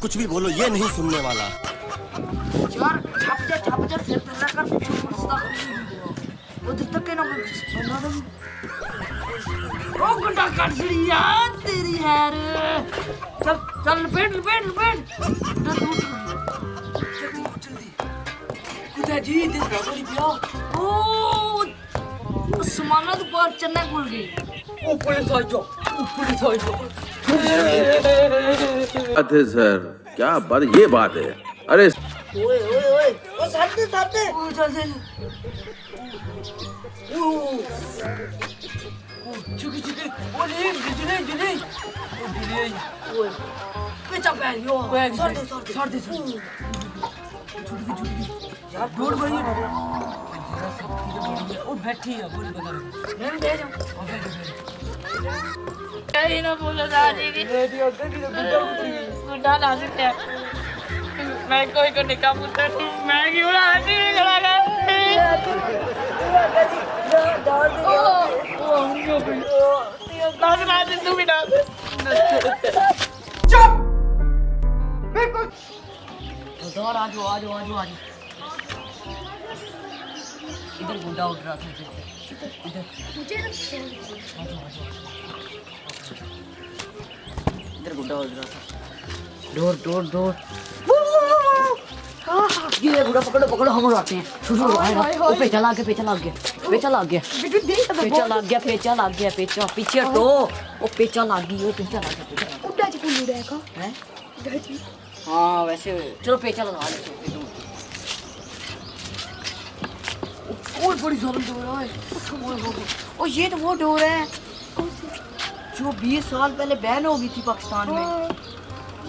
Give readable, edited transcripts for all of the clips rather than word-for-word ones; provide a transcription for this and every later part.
कुछ भी बोलो ये नहीं सुनने वाला। यार छाप जा सिर पे लगा कर मस्ता उधर तक के ना बना दो। ओ गुंडा काट दी यार तेरी यार। चल चल बैठ जल्दी कुदा जी तेरे बड़ी पिया। ओ समाना तो बाहर चन्ना खुल गई। ओ पुलिस आ जाओ। अरे सर क्या बात ये बात है। अरे ओए ओ सामने ओ चल ओ चुकी ओ ले ओए पीछा बैठ यो छोड़ दे यार दूर बड़ी है ओ बैठी है बोल बता मैं दे जाऊं कहीं ना बोलो दादी की गुंडा ना सकते मैं कोई को निकाह पुत्र मैं क्यों आती चला गया तू भी डाल चुप बिल्कुल उधर आ जाओ इधर गुंडा उठ रहा था इधर मुझे ना इधर गुंडा उठ रहा था डोर ये गुंडा पकड़ो हम उड़ाते हैं ओ पेचा लग गया पेचा लग गया पीछे हटो ओ पेचा लग गया उड़ा जी कुल्लू रहेगा हैं हां वैसे चलो पेचा लगा लेते हैं और बड़ी ज़ोर डोर है ओ ये तो वो डोर है जो 20 साल पहले बैन हो गई थी पाकिस्तान में।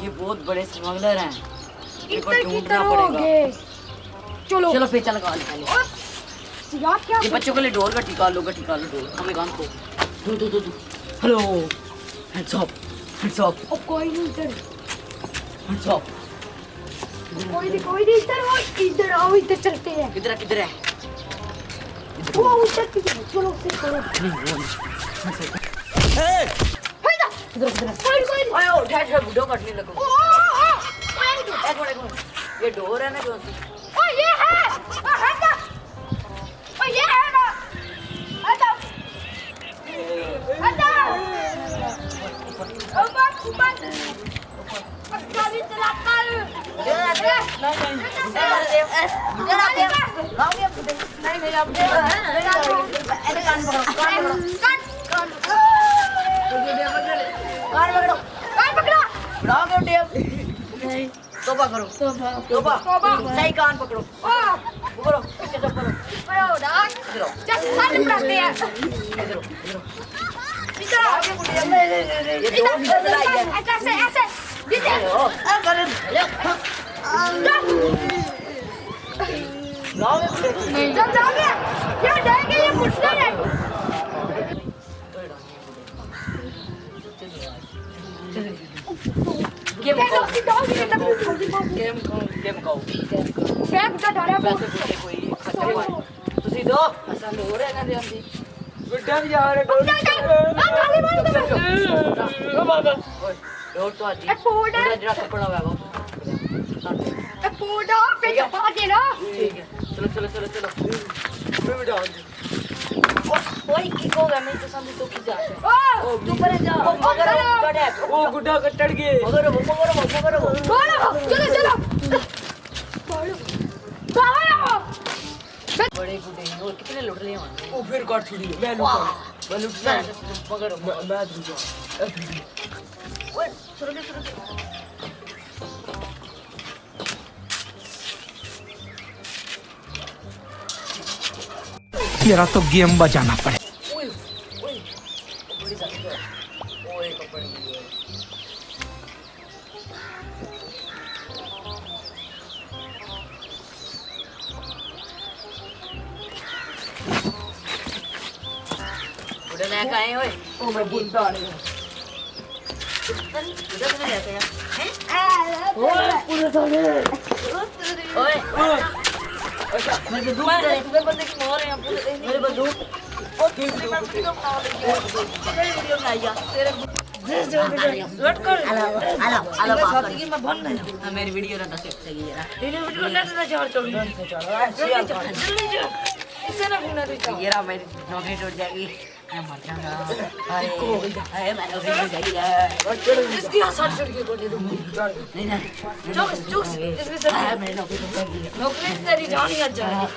ये बहुत बड़े स्मगलर हैं इनको ढूंढना पड़ेगा। चलो पेचा लगा ले पहले यार क्या ये बच्चों के लिए डोर का टिका लो डोर हमें काम को दो हेलो हेड्स अप ओ कोई नहीं इधर हेड्स अप कोई नहीं इधर आओ इधर चलते हैं किधर है वो उधर चलो से करो किधर आयो डैड बुड्ढो कटने लगो एक मिनट ये डोर है ना जो ओ ये है हटा ओ ये है ना हटा ओ बात गाड़ी चला कर नहीं अब कान पकड़ो नहीं तोबा करो सही कान पकड़ो पीछे से पकड़ो जस्ट साथ पकड़ते हैं ऐसे ये मुश्किल है गेम ਤੁਸੀਂ ਦੋ ਅਸਾਂ ਹੋ ਰਹੇ ਨਾ ਦੇ ਆਂਦੀ ਗੁੱਡਾ ਵੀ ਆ ਰਿਹਾ ਡੋਰ ਤੋਂ ਆਜੀ ਪੋੜਾ ਜਿਹੜਾ ਕੱਪੜਾ ਹੋਇਆ ਇਹ ਪੋੜਾ ਪੇ ਪਾ ਦੇ ਨਾ ਠੀਕ ਹੈ ਚਲੋ ਮੈਂ ਵੀ ਡਾਲ ਦੇ ओए की को गया मैं तो सामने तो की जा ओ तू पर जा ओ मगर कड़े ओ गुड्डा कटड़ गए मगर चलो बड़े गुड्डे और कितने लुट लिए ओ फिर काट छोड़ी मैं लुटना मगर मैं दूंगा ओए सुनो तेरा तो गेम बजाना पड़े लेके आए ओए ओ मैं बुंदा नहीं उधर से लेके आया हैं ओए पूरे साले ओए मेरे बंदूक तुम्हें बंदे की मार है पूरे मेरे बंदूक वीडियो बनाई जा तेरे लट कर मैं बन नहीं मेरी वीडियो ना दस सही है वीडियो नेट ना चार चोरी जल्दी जा इससे ना फोन दे ये रहा मेरी नौकरी टूट जाएगी मैं मर जाऊंगा हाय मैं नौकरी टूट जाएगी इसकी साथ चढ़ के बोले तुम नहीं नहीं चुप चुप इसकी साथ मेरी नौकरी टूट जाएगी नौकरी तेरी जान ही आज जाएगी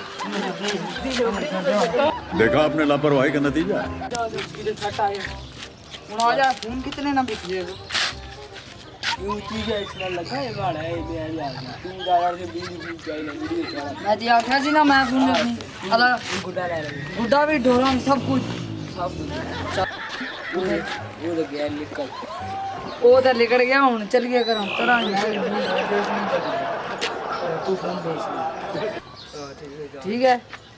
देखा आपने लापरवाही का नतीजा है। आजा फोन कितने ना बिक जाएगा मैं दिया था जी ना मैं फोन नहीं अलग गुड्डा भी ढोला सब कुछ वो तो निकल गया हूँ चल गया कर तरह तू फोन भेज ठीक है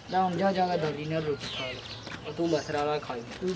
जा जाकर धोरी ने रोटी खा लो तू मसरा ना खाई तू